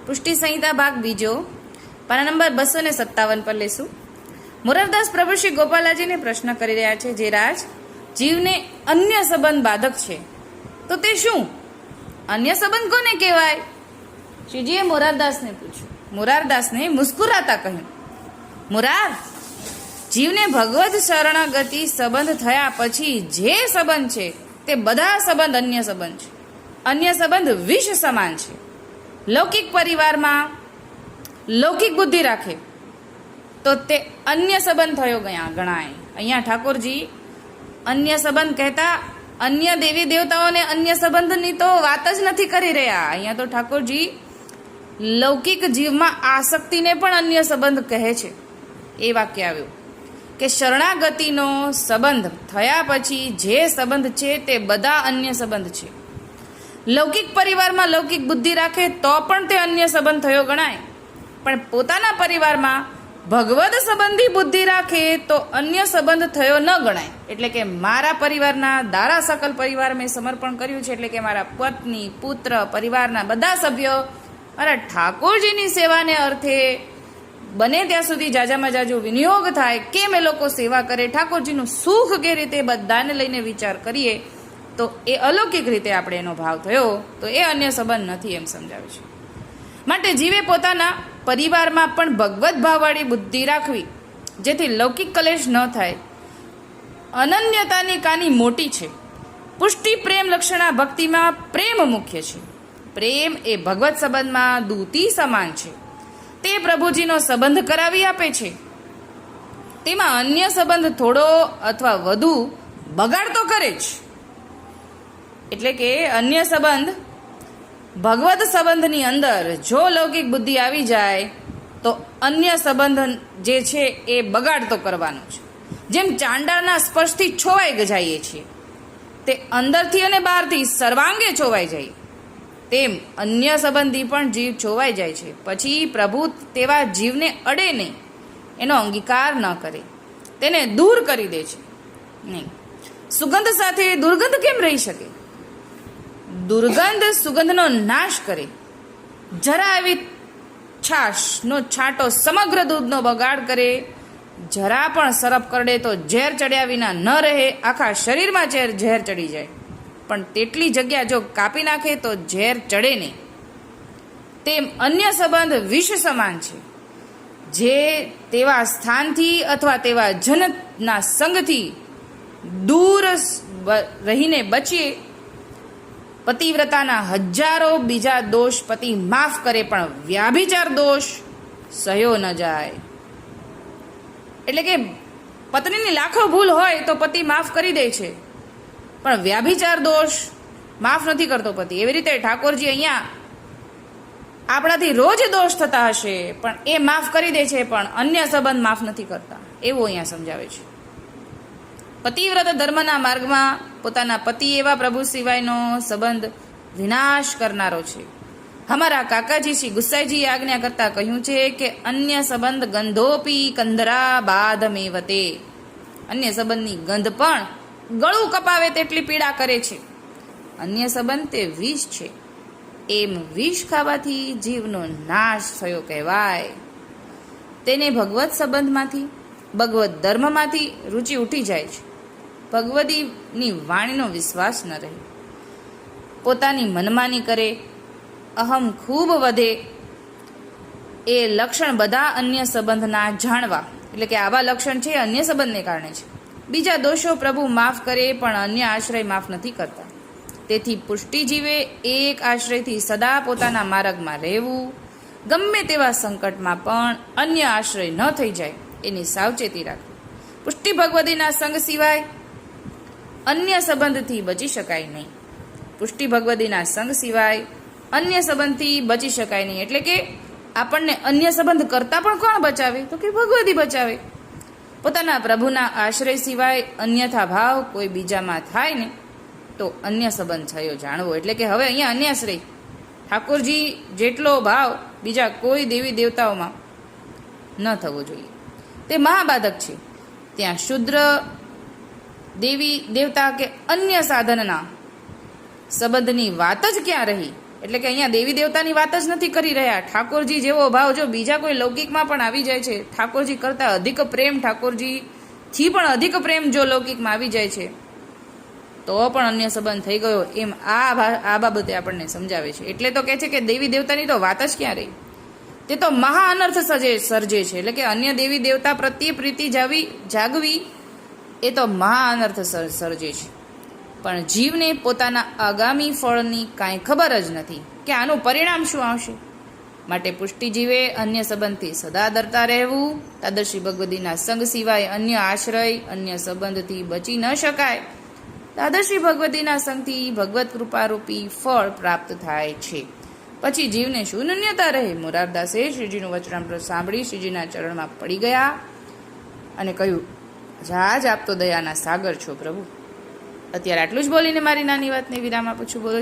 પુષ્ટિ સંહિતા ભાગ બીજો, પાના નંબર 257 પર લેશું. મોરારદાસ પ્રભુ શ્રી ગોપાલાજીને પ્રશ્ન કરી રહ્યા છે, જે રાજ જીવને અન્ય સંબંધ બાધક છે તો તે શું? અન્ય સંબંધ કોને કહેવાય? શ્રીજીએ મોરારદાસને પૂછ્યું. મોરારદાસને મુસ્કુરાતા કહ્યું, મોરાર, જીવને ભગવદ શરણાગતિ સંબંધ થયા પછી જે સંબંધ છે તે બધા સંબંધ અન્ય સંબંધ છે. અન્ય સંબંધ વિષ સમાન છે. લૌકિક પરિવારમાં લૌકિક બુદ્ધિ રાખે તો તે અન્ય સંબંધ થયો ગણાય. અહીંયા ઠાકોરજી અન્ય સંબંધ કહેતા અન્ય દેવી દેવતાઓને અન્ય સંબંધની તો વાત જ નથી કરી રહ્યા. અહીંયા તો ઠાકોરજી લૌકિક જીવમાં આસક્તિને પણ અન્ય સંબંધ કહે છે. એ વાક્ય આવ્યું કે શરણાગતિનો સંબંધ થયા પછી જે સંબંધ છે તે બધા અન્ય સંબંધ છે. લૌકિક પરિવારમાં લૌકિક બુદ્ધિ રાખે તો પણ તે અન્ય સંબંધ થયો ગણાય, પણ પોતાના પરિવારમાં ભગવદ સંબંધી બુદ્ધિ રાખે તો અન્ય સંબંધ થયો ન ગણાય. એટલે કે મારા પરિવારના દારા સકલ પરિવાર મેં સમર્પણ કર્યું છે, એટલે કે મારા પત્ની, પુત્ર, પરિવારના બધા સભ્યો મારા ઠાકોરજીની સેવાને અર્થે બને ત્યાં સુધી જાજામાં જાજો વિનિયોગ થાય, કેમ એ લોકો સેવા કરે, ઠાકોરજીનું સુખ કે રીતે બધાને લઈને વિચાર કરીએ તો એ અલૌકિક રીતે આપણે એનો ભાવ થયો તો એ અન્ય સંબંધ નથી, એમ સમજાવે છે. માટે જીવે પોતાના પરિવારમાં પણ ભગવત ભાવવાળી બુદ્ધિ રાખવી, જેથી લૌકિક કલેશ ન થાય. અનન્યતાની કાની મોટી છે. પુષ્ટિ પ્રેમ લક્ષણા ભક્તિમાં પ્રેમ મુખ્ય છે. પ્રેમ એ ભગવત સંબંધમાં દૂતી સમાન છે. તે પ્રભુજીનો સંબંધ કરાવી આપે છે. તેમાં અન્ય સંબંધ થોડો અથવા વધુ બગાડ તો કરે જ. એટલે કે અન્ય સંબંધ ભગવત સંબંધની અંદર જો લૌકિક બુદ્ધિ આવી જાય તો અન્ય સંબંધ જે છે એ બગાડ તો કરવાનો છે. જેમ ચાંડાના સ્પર્શથી છોવાઈ જઈએ છીએ, તે અંદરથી અને બહારથી સર્વાંગે છોવાઈ જાય, તેમ અન્ય સંબંધી પણ જીવ છોવાઈ જાય છે. પછી પ્રભુ તેવા જીવને અડે નહીં, એનો અંગીકાર ન કરે, તેને દૂર કરી દે છે. નહીં, સુગંધ સાથે દુર્ગંધ કેમ રહી શકે? દુર્ગંધ સુગંધનો નાશ કરે. જરા એવી છાશનો છાંટો સમગ્ર દૂધનો બગાડ કરે. જરા પણ સરપ કરડે તો ઝેર ચડ્યા વિના ન રહે, આખા શરીરમાં ઝેર ચડી જાય, પણ તેટલી જગ્યા જો કાપી નાખે તો ઝેર ચડે નહીં. તેમ અન્ય સંબંધ વિષ સમાન છે. જે તેવા સ્થાનથી અથવા તેવા જનના સંગથી દૂર રહીને બચીએ. પતિવ્રતાના હજારો બીજા દોષ પતિ માફ કરે, પણ વ્યાભિચાર દોષ સહ્યો ન જાય. એટલે કે પત્નીની લાખો ભૂલ હોય તો પતિ માફ કરી દે છે, પણ વ્યાભિચાર દોષ માફ નથી કરતો પતિ. એવી રીતે ઠાકોરજી અહીંયા આપણાથી રોજ દોષ થતા હશે પણ એ માફ કરી દે છે, પણ અન્ય સંબંધ માફ નથી કરતા, એવું અહીંયા સમજાવે છે. પતિવ્રત ધર્મના માર્ગમાં પોતાના પતિ એવા પ્રભુ સિવાયનો સંબંધ વિનાશ કરનારો છે. અમારા કાકાજી શ્રી ગુસાઈજી આજ્ઞા કરતા કહ્યું છે કે અન્ય સંબંધ ગંધોપી કંદરા બાધમેવતે. અન્ય સંબંધની ગંધ પણ ગળું કપાવે તેટલી પીડા કરે છે. અન્ય સંબંધ તે વિષ છે, એમ વિષ ખાવાથી જીવનો નાશ થયો કહેવાય. તેને ભગવત સંબંધમાંથી ભગવત ધર્મમાંથી રુચિ ઉઠી જાય છે. ભગવતીની વાણીનો વિશ્વાસ ન રહે, પોતાની મનમાની કરે, અહમ ખૂબ વધે. એ લક્ષણ બધા અન્ય સંબંધના જાણવા. એટલે કે આવા લક્ષણ છે અન્ય સંબંધને કારણે છે. બીજા દોષો પ્રભુ માફ કરે, પણ અન્ય આશ્રય માફ નથી કરતા. તેથી પુષ્ટિ જીવે એક આશ્રયથી સદા પોતાના માર્ગમાં રહેવું, ગમે તેવા સંકટમાં પણ અન્ય આશ્રય ન થઈ જાય એની સાવચેતી રાખવી. પુષ્ટિ ભગવતીના સંગ સિવાય અન્ય સંબંધથી બચી શકાય નહીં. પુષ્ટિ ભગવતીના સંગ સિવાય અન્ય સંબંધથી બચી શકાય નહીં. એટલે કે આપણને અન્ય સંબંધ કરતા પણ કોણ બચાવે? તો કે ભગવતી બચાવે. પોતાના પ્રભુના આશ્રય સિવાય અન્યથા ભાવ કોઈ બીજામાં થાય ને તો અન્ય સંબંધ થયો જાણવો. એટલે કે હવે અહીંયા અન્યાશ્રય ઠાકોરજી જેટલો ભાવ બીજા કોઈ દેવી દેવતાઓમાં ન થવો જોઈએ, તે મહાબાધક છે. ત્યાં શુદ્ર દેવી દેવતા કે અન્ય સાધનના સંબંધની વાત જ ક્યાં રહી? એટલે કે અહીંયા દેવી દેવતાની વાત જ નથી કરી રહ્યા. ઠાકોરજી જેવો ભાવ જો બીજા કોઈ લૌકિકમાં પણ આવી જાય છે, ઠાકોરજી કરતાં અધિક પ્રેમ, ઠાકોરજીથી પણ અધિક પ્રેમ જો લૌકિકમાં આવી જાય છે તો પણ અન્ય સંબંધ થઈ ગયો, એમ આ બાબતે આપણને સમજાવે છે. એટલે તો કહે છે કે દેવી દેવતાની તો વાત જ ક્યાં રહી, તે તો મહા અનર્થ સર્જે છે. એટલે કે અન્ય દેવી દેવતા પ્રત્યે પ્રીતિ જાગવી એ તો મહા અનર્થ સર્જે છે. પણ જીવને પોતાના આગામી ફળની કાંઈ ખબર જ નથી કે આનું પરિણામ શું આવશે. માટે પુષ્ટિજીવે અન્ય સંબંધથી સદા ડરતા રહેવું. તાદર્શી ભગવતીના સંગ સિવાય અન્ય આશ્રય, અન્ય સંબંધથી બચી ન શકાય. તાદર્શી ભગવતીના સંગથી ભગવત કૃપારૂપી ફળ પ્રાપ્ત થાય છે. પછી જીવને શું નન્યતા રહે. મોરારદાસે શ્રીજીનું વચનામૃત સાંભળી શ્રીજીના ચરણમાં પડી ગયા અને કહ્યું, રાજ આપ તો દયાના સાગર છો પ્રભુ. અત્યારે આટલું જ બોલીને મારી નાની વાતને વિરામ આપું છું. બોલો.